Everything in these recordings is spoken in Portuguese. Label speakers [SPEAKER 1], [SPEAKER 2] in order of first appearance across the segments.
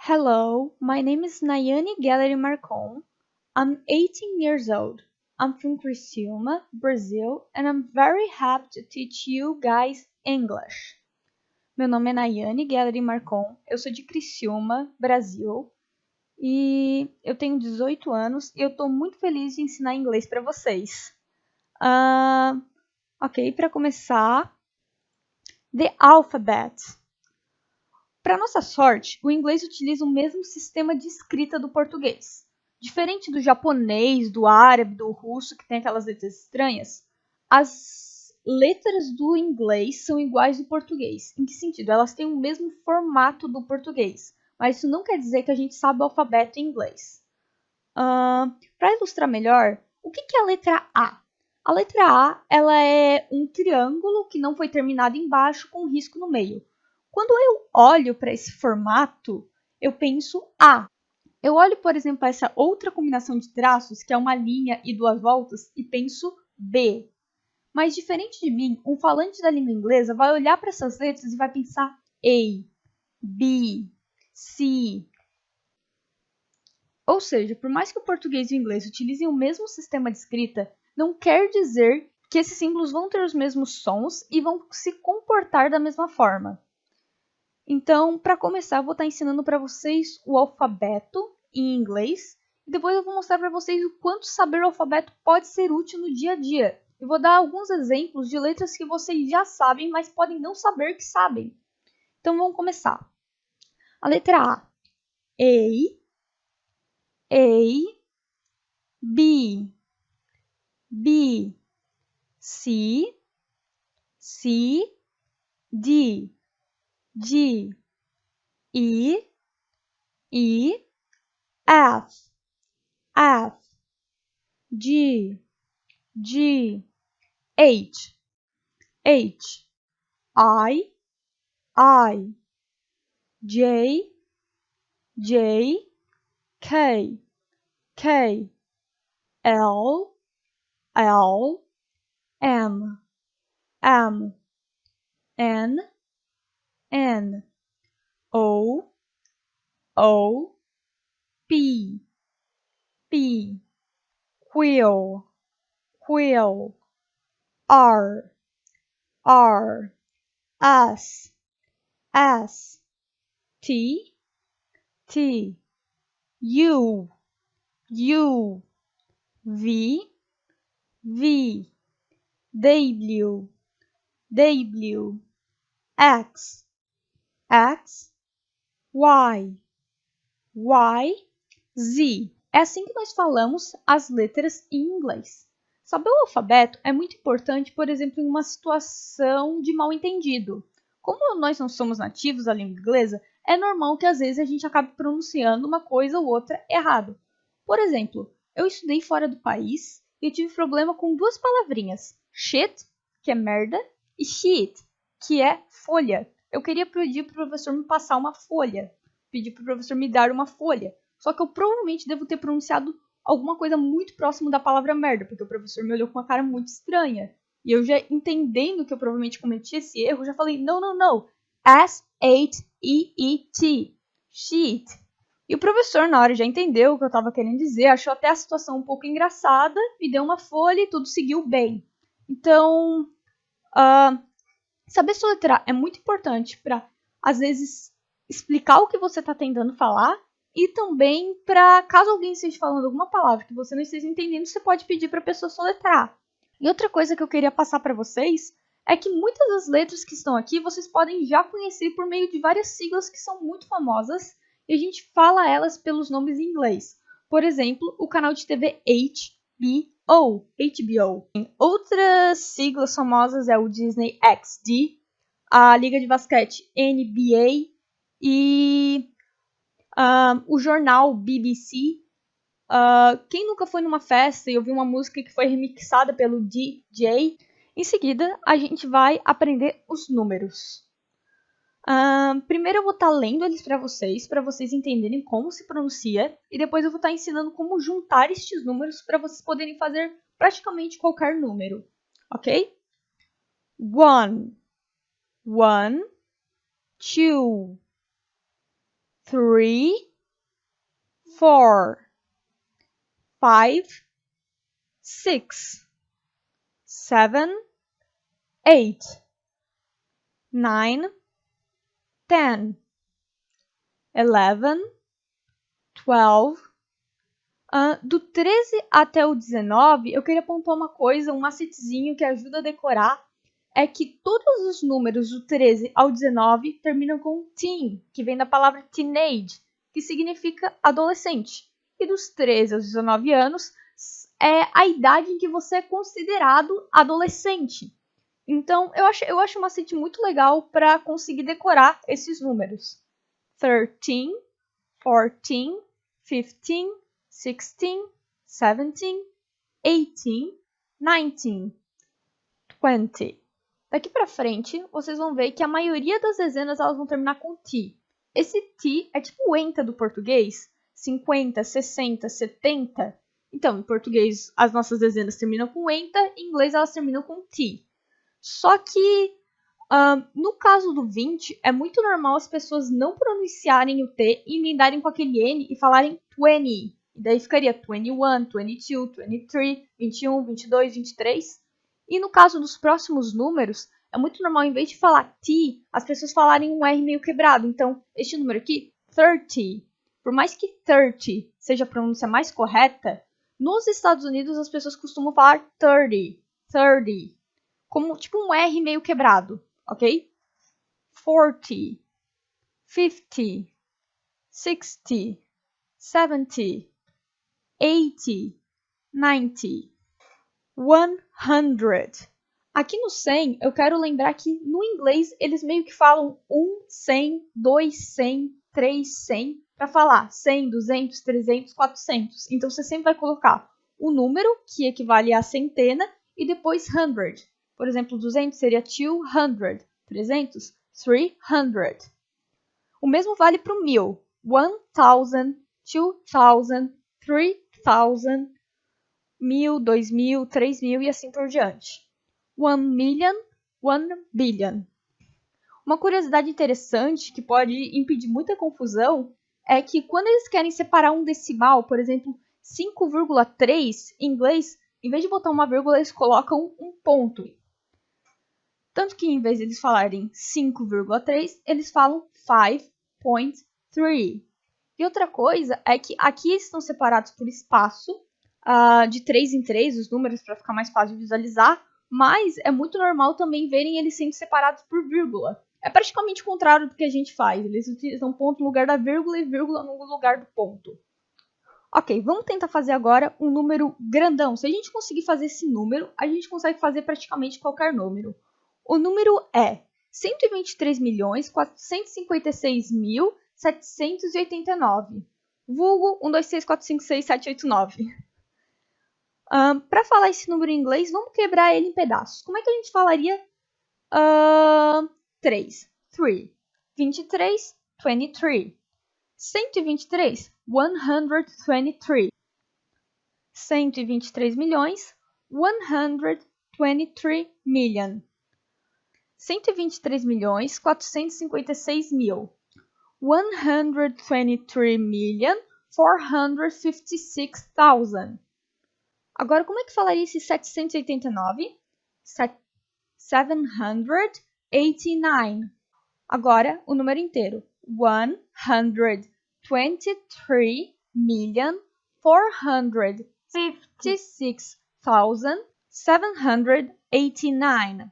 [SPEAKER 1] Hello, my name is Nayane Gallery Marcon. I'm 18 years old. I'm from Criciúma, Brazil, and I'm very happy to teach you guys English. Meu nome é Nayane Gallery Marcon, eu sou de Criciúma, Brasil, e eu tenho 18 anos e eu estou muito feliz de ensinar inglês para vocês. Ok, para começar, the alphabet. Para nossa sorte, o inglês utiliza o mesmo sistema de escrita do português. Diferente do japonês, do árabe, do russo, que tem aquelas letras estranhas, as letras do inglês são iguais do português. Em que sentido? Elas têm o mesmo formato do português, mas isso não quer dizer que a gente sabe o alfabeto em inglês. Para ilustrar melhor, o que é a letra A? A letra A ela é um triângulo que não foi terminado embaixo com um risco no meio. Quando eu olho para esse formato, eu penso A. Eu olho, por exemplo, para essa outra combinação de traços, que é uma linha e duas voltas, e penso B. Mas, diferente de mim, um falante da língua inglesa vai olhar para essas letras e vai pensar A, B, C. Ou seja, por mais que o português e o inglês utilizem o mesmo sistema de escrita, não quer dizer que esses símbolos vão ter os mesmos sons e vão se comportar da mesma forma. Então, para começar, eu vou estar ensinando para vocês o alfabeto em inglês e depois eu vou mostrar para vocês o quanto saber o alfabeto pode ser útil no dia a dia. Eu vou dar alguns exemplos de letras que vocês já sabem, mas podem não saber que sabem. Então, vamos começar. A letra A. A, B, B, C, D, E, F, G, H, I, J, K, L, M, N, O, P, Quill, R, S, T, U, V, W, X, Y, Z. É assim que nós falamos as letras em inglês. Saber o alfabeto é muito importante, por exemplo, em uma situação de mal-entendido. Como nós não somos nativos da língua inglesa, é normal que às vezes a gente acabe pronunciando uma coisa ou outra errado. Por exemplo, eu estudei fora do país e eu tive problema com duas palavrinhas, shit, que é merda, e sheet, que é folha. Eu queria pedir para o professor me passar uma folha, pedir para o professor me dar uma folha. Só que eu provavelmente devo ter pronunciado alguma coisa muito próximo da palavra merda, porque o professor me olhou com uma cara muito estranha. E eu já entendendo que eu provavelmente cometi esse erro, já falei, não. S-H-E-E-T. Sheet. E o professor, na hora, já entendeu o que eu estava querendo dizer, achou até a situação um pouco engraçada, me deu uma folha e tudo seguiu bem. Então, saber soletrar é muito importante para, às vezes, explicar o que você está tentando falar e também para, caso alguém esteja falando alguma palavra que você não esteja entendendo, você pode pedir para a pessoa soletrar. E outra coisa que eu queria passar para vocês é que muitas das letras que estão aqui vocês podem já conhecer por meio de várias siglas que são muito famosas e a gente fala elas pelos nomes em inglês. Por exemplo, o canal de TV HBO. Outras siglas famosas é o Disney XD, a Liga de Basquete NBA e o jornal BBC. Quem nunca foi numa festa e ouviu uma música que foi remixada pelo DJ? Em seguida, a gente vai aprender os números. Primeiro eu vou estar lendo eles para vocês entenderem como se pronuncia, e depois eu vou estar ensinando como juntar estes números para vocês poderem fazer praticamente qualquer número, ok? 1, 2, 3, 4, 5, 6, 7, 8, 9, 10, 11, 12. Do 13 até o 19, eu queria apontar uma coisa, um macetezinho que ajuda a decorar, é que todos os números do 13 ao 19 terminam com teen, que vem da palavra teenage, que significa adolescente. E dos 13 aos 19 anos é a idade em que você é considerado adolescente. Então, eu acho um macete muito legal para conseguir decorar esses números. 13, 14, 15, 16, 17, 18, 19, 20. Daqui para frente, vocês vão ver que a maioria das dezenas elas vão terminar com T. Esse T é tipo o enta do português, 50, 60, 70. Então, em português, as nossas dezenas terminam com enta, em inglês elas terminam com T. Só que, no caso do 20, é muito normal as pessoas não pronunciarem o T e emendarem com aquele N e falarem 20. E daí ficaria 21, 22, 23, 21, 22, 23. E no caso dos próximos números, é muito normal, em vez de falar T, as pessoas falarem um R meio quebrado. Então, este número aqui, 30. Por mais que 30 seja a pronúncia mais correta, nos Estados Unidos as pessoas costumam falar 30, 30. Como tipo um R meio quebrado, ok? 40, 50, 60, 70, 80, 90, 100. Aqui no 100, eu quero lembrar que no inglês eles meio que falam 1, 100, 2, 100, 3, 100, para falar 100, 200, 300, 400. Então você sempre vai colocar o número, que equivale a centena, e depois 100. Por exemplo, 200 seria 200, 300, 300. O mesmo vale para o 1000. 1000, 2000, 3000, 1000, 2000, 3000 e assim por diante. 1 million, 1 billion. Uma curiosidade interessante que pode impedir muita confusão é que quando eles querem separar um decimal, por exemplo, 5,3 em inglês, em vez de botar uma vírgula, eles colocam um ponto. Tanto que em vez de eles falarem 5,3, eles falam 5.3. E outra coisa é que aqui eles estão separados por espaço, de 3 em 3, os números, para ficar mais fácil de visualizar, mas é muito normal também verem eles sendo separados por vírgula. É praticamente o contrário do que a gente faz. Eles utilizam ponto no lugar da vírgula e vírgula no lugar do ponto. Ok, vamos tentar fazer agora um número grandão. Se a gente conseguir fazer esse número, a gente consegue fazer praticamente qualquer número. O número é 123.456.789. Vulgo 1, 2, 3, 4, 5, 6, 7, 8, 9. Para falar esse número em inglês, vamos quebrar ele em pedaços. Como é que a gente falaria 3? 3. 23, 23. 123, 123. 123 milhões, 123 million. 123 milhões, 456 mil. 123 million, 456,000. Agora, como é que falaria esse 789? 789. Agora, o número inteiro. 123 million, 456,789.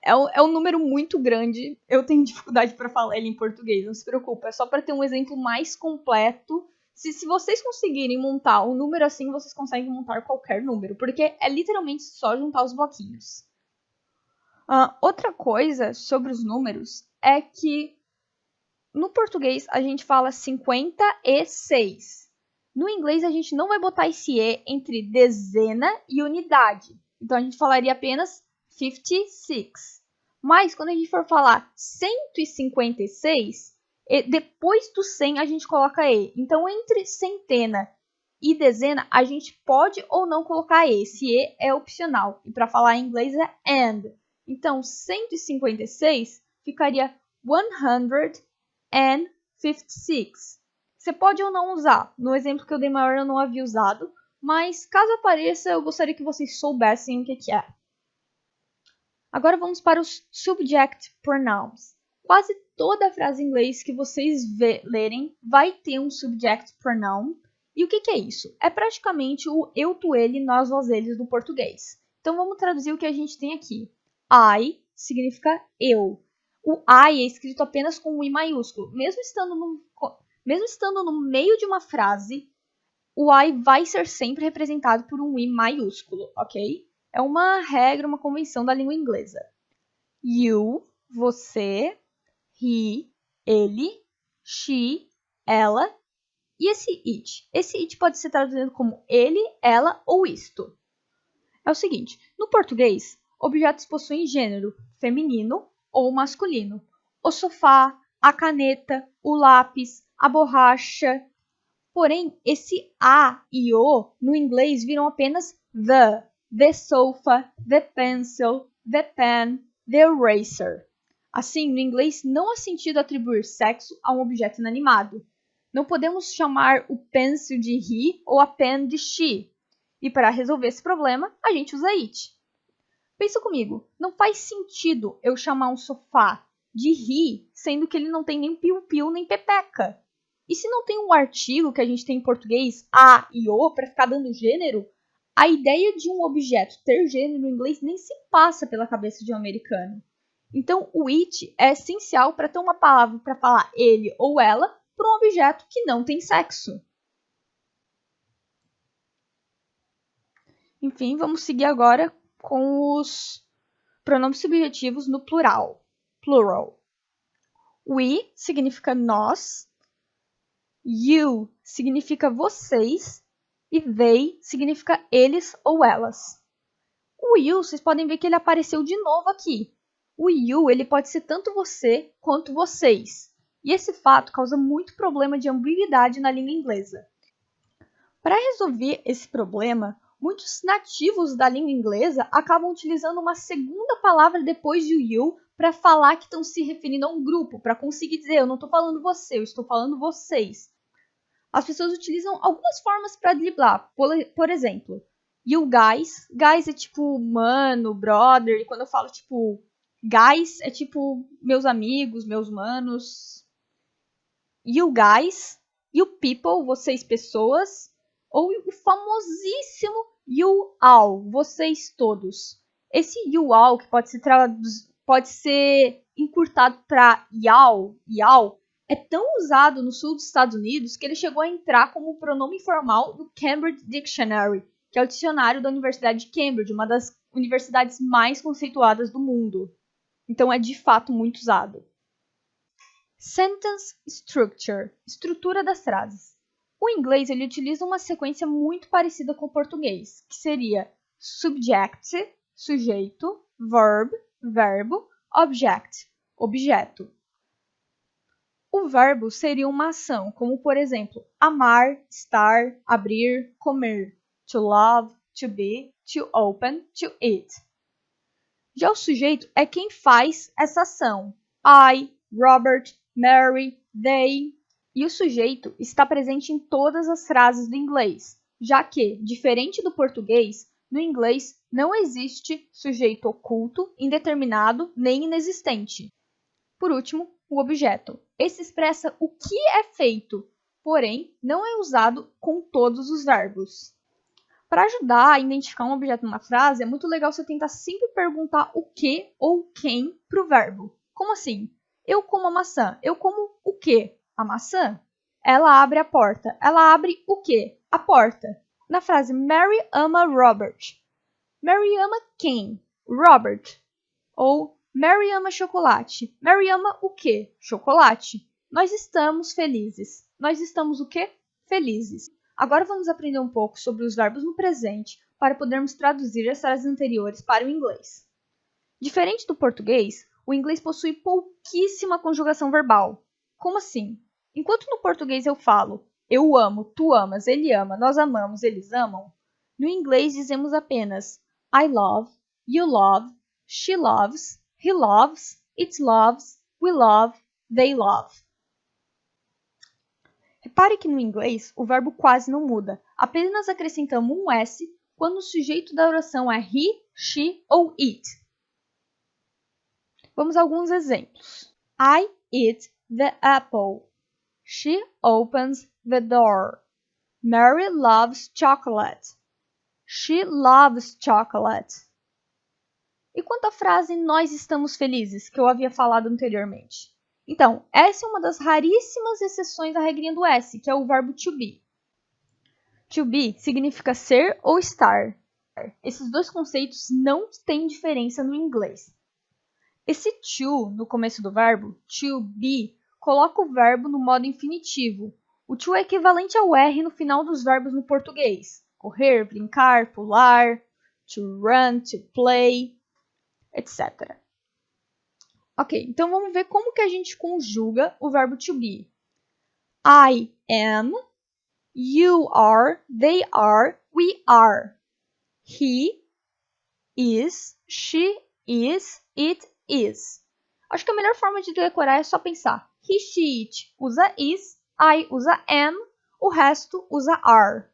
[SPEAKER 1] É um número muito grande. Eu tenho dificuldade para falar ele em português, não se preocupe. É só para ter um exemplo mais completo. Se vocês conseguirem montar um número assim, vocês conseguem montar qualquer número, porque é literalmente só juntar os bloquinhos. Outra coisa sobre os números é que no português a gente fala 56. No inglês a gente não vai botar esse E entre dezena e unidade. Então a gente falaria apenas 56. Mas quando a gente for falar 156, depois do 100 a gente coloca E. Então entre centena e dezena a gente pode ou não colocar E. Esse E é opcional. E para falar em inglês é and. Então 156 ficaria 156. 56. Você pode ou não usar. No exemplo que eu dei maior eu não havia usado, mas caso apareça, eu gostaria que vocês soubessem o que é. Agora vamos para os subject pronouns. Quase toda frase em inglês que vocês lerem vai ter um subject pronoun. E o que é isso? É praticamente o eu, tu, ele, nós, vós, eles do português. Então vamos traduzir o que a gente tem aqui. I significa eu. O I é escrito apenas com um I maiúsculo. Mesmo estando no meio de uma frase, o I vai ser sempre representado por um I maiúsculo, ok? É uma regra, uma convenção da língua inglesa. You, você, he, ele, she, ela e esse it. Esse it pode ser traduzido como ele, ela ou isto. É o seguinte, no português, objetos possuem gênero feminino ou masculino. O sofá, a caneta, o lápis, a borracha. Porém, esse a e o no inglês viram apenas the sofa, the pencil, the pen, the eraser. Assim, no inglês não há sentido atribuir sexo a um objeto inanimado. Não podemos chamar o pencil de he ou a pen de she. E para resolver esse problema, a gente usa it. Pensa comigo, não faz sentido eu chamar um sofá de he, sendo que ele não tem nem piu-piu nem pepeca. E se não tem um artigo que a gente tem em português, a e o, para ficar dando gênero, a ideia de um objeto ter gênero no inglês nem se passa pela cabeça de um americano. Então, o it é essencial para ter uma palavra para falar ele ou ela para um objeto que não tem sexo. Enfim, vamos seguir agora com os pronomes subjetivos no plural. Plural. We significa nós. You significa vocês. E they significa eles ou elas. O you, vocês podem ver que ele apareceu de novo aqui. O you, ele pode ser tanto você quanto vocês. E esse fato causa muito problema de ambiguidade na língua inglesa. Para resolver esse problema, muitos nativos da língua inglesa acabam utilizando uma segunda palavra depois de you para falar que estão se referindo a um grupo, para conseguir dizer, eu não estou falando você, eu estou falando vocês. As pessoas utilizam algumas formas para driblar. Por exemplo, you guys. Guys é tipo mano, brother. E quando eu falo tipo guys, é tipo meus amigos, meus manos. You guys. You people, vocês pessoas. Ou o famosíssimo you all, vocês todos. Esse you all, que pode ser encurtado para y'all, é tão usado no sul dos Estados Unidos que ele chegou a entrar como pronome informal do Cambridge Dictionary, que é o dicionário da Universidade de Cambridge, uma das universidades mais conceituadas do mundo. Então é de fato muito usado. Sentence structure, estrutura das frases. O inglês ele utiliza uma sequência muito parecida com o português, que seria subject, sujeito, verb, verbo, object, objeto. O verbo seria uma ação, como por exemplo, amar, estar, abrir, comer, to love, to be, to open, to eat. Já o sujeito é quem faz essa ação. I, Robert, Mary, they. E o sujeito está presente em todas as frases do inglês, já que, diferente do português, no inglês não existe sujeito oculto, indeterminado nem inexistente. Por último, o objeto. Esse expressa o que é feito, porém não é usado com todos os verbos. Para ajudar a identificar um objeto numa frase, é muito legal você tentar sempre perguntar o que ou quem para o verbo. Como assim? Eu como a maçã. Eu como o quê? A maçã. Ela abre a porta. Ela abre o quê? A porta. Na frase Mary ama Robert. Mary ama quem? Robert. Ou Mary ama chocolate. Mary ama o quê? Chocolate. Nós estamos felizes. Nós estamos o quê? Felizes. Agora vamos aprender um pouco sobre os verbos no presente para podermos traduzir as frases anteriores para o inglês. Diferente do português, o inglês possui pouquíssima conjugação verbal. Como assim? Enquanto no português eu falo eu amo, tu amas, ele ama, nós amamos, eles amam, no inglês dizemos apenas I love, you love, she loves, he loves, it loves, we love, they love. Repare que no inglês o verbo quase não muda, apenas acrescentamos um S quando o sujeito da oração é he, she ou it. Vamos a alguns exemplos. I eat the apple. She opens the door. Mary loves chocolate. She loves chocolate. E quanto à frase nós estamos felizes, que eu havia falado anteriormente? Então, essa é uma das raríssimas exceções à regrinha do S, que é o verbo to be. To be significa ser ou estar. Esses dois conceitos não têm diferença no inglês. Esse to no começo do verbo, to be, coloca o verbo no modo infinitivo. O to é equivalente ao R no final dos verbos no português. Correr, brincar, pular, to run, to play, etc. Ok, então vamos ver como que a gente conjuga o verbo to be. I am, you are, they are, we are. He is, she is, it is. Acho que a melhor forma de decorar é só pensar. He, she, it usa is, I usa am, o resto usa are.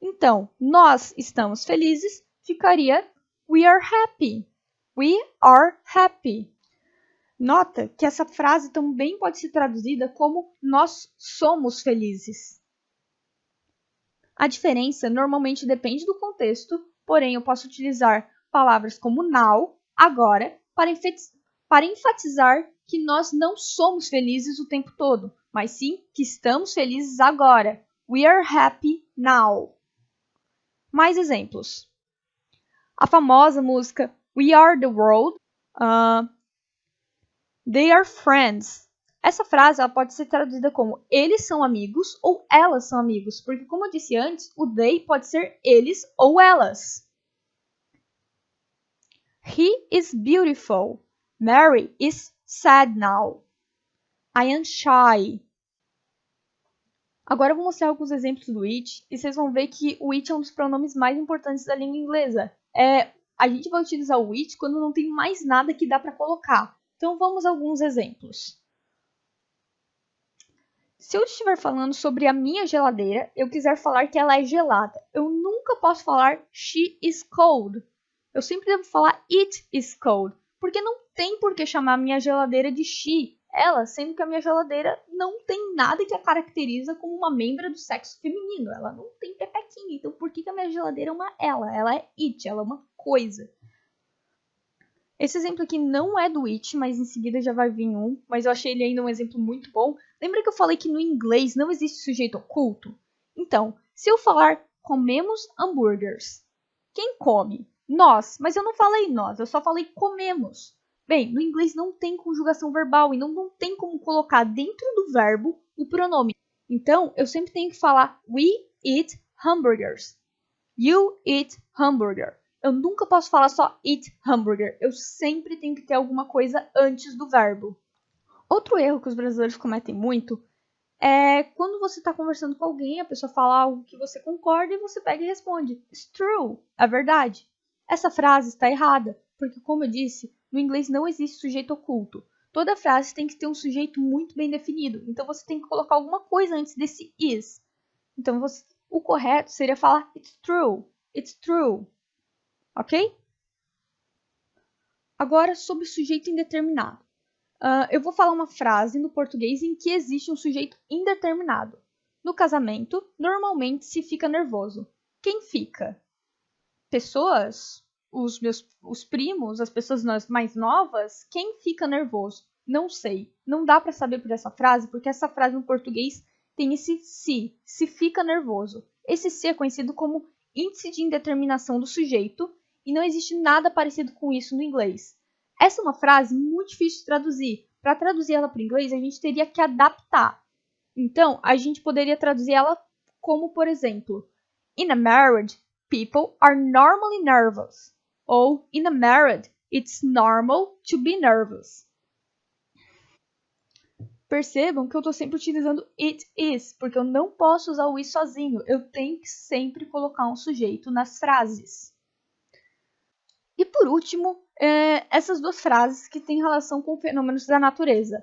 [SPEAKER 1] Então, nós estamos felizes ficaria we are happy. We are happy. Nota que essa frase também pode ser traduzida como nós somos felizes. A diferença normalmente depende do contexto, porém eu posso utilizar palavras como now, agora, para enfatizar que nós não somos felizes o tempo todo, mas sim que estamos felizes agora. We are happy now. Mais exemplos. A famosa música We Are the World, They are friends. Essa frase ela pode ser traduzida como eles são amigos ou elas são amigos, porque como eu disse antes, o they pode ser eles ou elas. He is beautiful. Mary is sad now. I am shy. Agora eu vou mostrar alguns exemplos do it e vocês vão ver que o it é um dos pronomes mais importantes da língua inglesa. A gente vai utilizar o it quando não tem mais nada que dá para colocar. Então vamos a alguns exemplos. Se eu estiver falando sobre a minha geladeira, eu quiser falar que ela é gelada, eu nunca posso falar she is cold. Eu sempre devo falar it is cold, porque não tem por que chamar a minha geladeira de she, ela, sendo que a minha geladeira não tem nada que a caracteriza como uma membra do sexo feminino. Ela não tem pepequinha, então por que a minha geladeira é uma ela? Ela é it, ela é uma coisa. Esse exemplo aqui não é do it, mas em seguida já vai vir um, mas eu achei ele ainda um exemplo muito bom. Lembra que eu falei que no inglês não existe sujeito oculto? Então, se eu falar comemos hambúrgueres, quem come? Nós, mas eu não falei nós, eu só falei comemos. Bem, no inglês não tem conjugação verbal e não tem como colocar dentro do verbo o pronome. Então, eu sempre tenho que falar we eat hamburgers. You eat hamburger. Eu nunca posso falar só eat hamburger. Eu sempre tenho que ter alguma coisa antes do verbo. Outro erro que os brasileiros cometem muito é quando você está conversando com alguém, a pessoa fala algo que você concorda e você pega e responde. It's true. É verdade. Essa frase está errada, porque como eu disse, no inglês não existe sujeito oculto. Toda frase tem que ter um sujeito muito bem definido. Então você tem que colocar alguma coisa antes desse is. Então o correto seria falar it's true. It's true. Ok? Agora, sobre sujeito indeterminado. Eu vou falar uma frase no português em que existe um sujeito indeterminado. No casamento, normalmente se fica nervoso. Quem fica? Pessoas? Os primos? As pessoas mais novas? Quem fica nervoso? Não sei. Não dá para saber por essa frase, porque essa frase no português tem esse se fica nervoso. Esse se é conhecido como índice de indeterminação do sujeito e não existe nada parecido com isso no inglês. Essa é uma frase muito difícil de traduzir. Para traduzir ela para o inglês, a gente teria que adaptar. Então, a gente poderia traduzir ela como, por exemplo, in a marriage, people are normally nervous. Ou, in a marriage, it's normal to be nervous. Percebam que eu estou sempre utilizando it is, porque eu não posso usar o is sozinho. Eu tenho que sempre colocar um sujeito nas frases. E por último, essas duas frases que têm relação com fenômenos da natureza.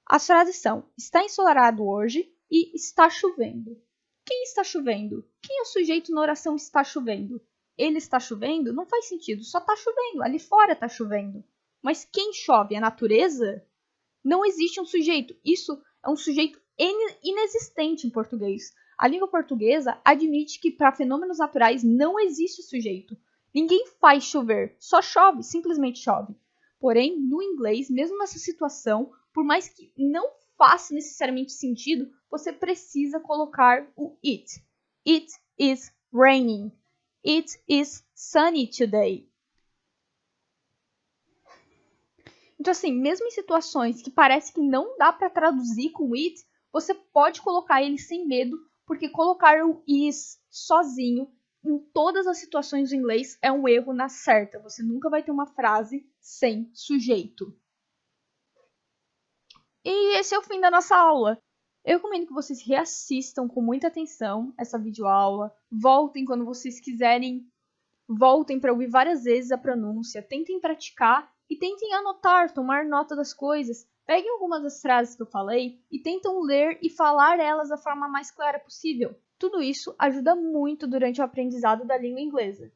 [SPEAKER 1] As frases são: está ensolarado hoje e está chovendo. Quem está chovendo? Quem é o sujeito na oração está chovendo? Ele está chovendo? Não faz sentido, só está chovendo, ali fora está chovendo. Mas quem chove? A natureza? Não existe um sujeito. Isso é um sujeito inexistente em português. A língua portuguesa admite que para fenômenos naturais não existe sujeito. Ninguém faz chover, só chove, simplesmente chove. Porém, no inglês, mesmo nessa situação, por mais que não faça necessariamente sentido, você precisa colocar o it. It is raining. It is sunny today. Então, assim, mesmo em situações que parece que não dá para traduzir com it, você pode colocar ele sem medo, porque colocar o is sozinho em todas as situações do inglês é um erro na certa. Você nunca vai ter uma frase sem sujeito. E esse é o fim da nossa aula. Eu recomendo que vocês reassistam com muita atenção essa videoaula. Voltem quando vocês quiserem. Voltem para ouvir várias vezes a pronúncia. Tentem praticar e tentem anotar, tomar nota das coisas. Peguem algumas das frases que eu falei e tentam ler e falar elas da forma mais clara possível. Tudo isso ajuda muito durante o aprendizado da língua inglesa.